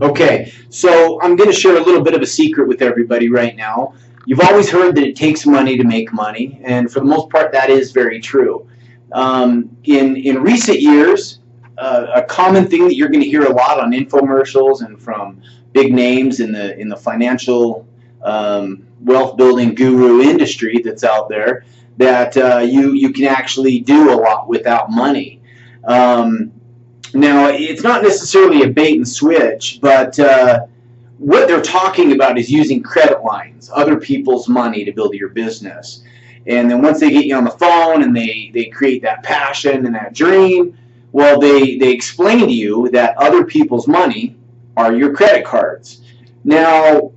Okay, so I'm going to share a little bit of a secret with everybody right now. You've always heard that it takes money to make money, and for the most part, that is very true. In recent years, a common thing that you're going to hear a lot on infomercials and from big names in the financial wealth building guru industry that's out there, that you can actually do a lot without money. Now, it's not necessarily a bait and switch, but what they're talking about is using credit lines, other people's money to build your business. And then once they get you on the phone and they create that passion and that dream, well, they explain to you that other people's money are your credit cards. Now,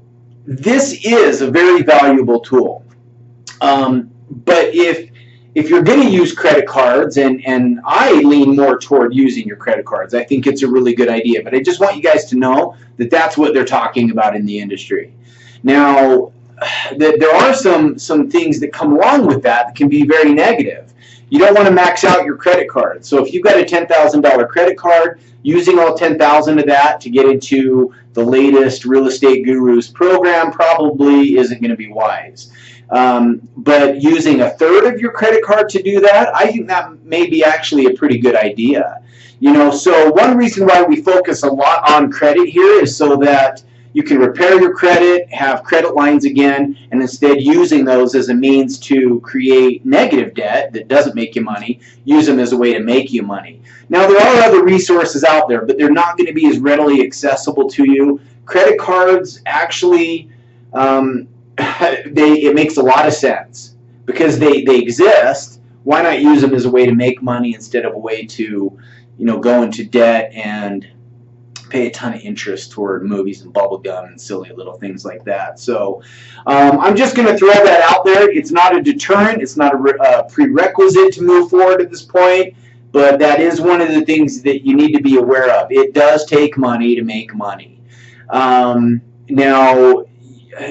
this is a very valuable tool. But if you're going to use credit cards, and I lean more toward using your credit cards, I think it's a really good idea. But I just want you guys to know that that's what they're talking about in the industry. Now, there are some things that come along with that can be very negative. You don't want to max out your credit card. So if you've got a $10,000 credit card, using all $10,000 of that to get into the latest real estate gurus program probably isn't going to be wise. But using a third of your credit card to do that, I think that may be actually a pretty good idea. So one reason why we focus a lot on credit here is so that you can repair your credit, have credit lines again, and instead using those as a means to create negative debt that doesn't make you money, use them as a way to make you money. Now, there are other resources out there, but they're not going to be as readily accessible to you. Credit cards actually, it makes a lot of sense because they exist. Why not use them as a way to make money instead of a way to, go into debt and pay a ton of interest toward movies and bubble gum and silly little things like that. So I'm just going to throw that out there. It's not a deterrent. It's not a prerequisite to move forward at this point, but that is one of the things that you need to be aware of. It does take money to make money. Now,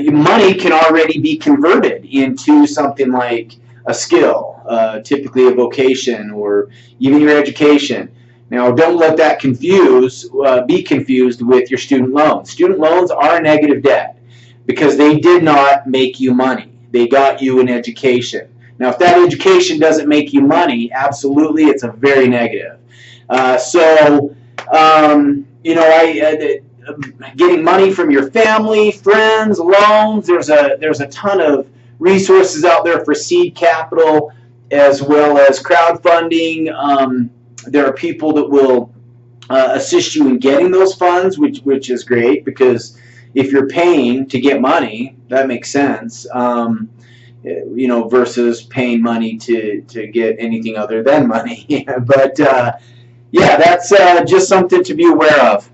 money can already be converted into something like a skill, typically a vocation or even your education. Now, don't let that be confused with your student loans. Student loans are negative debt because they did not make you money. They got you an education. Now, if that education doesn't make you money, absolutely, it's a very negative. Getting money from your family, friends, loans, there's a ton of resources out there for seed capital as well as crowdfunding. There are people that will assist you in getting those funds, which is great because if you're paying to get money, that makes sense. Versus paying money to get anything other than money. But yeah, that's just something to be aware of.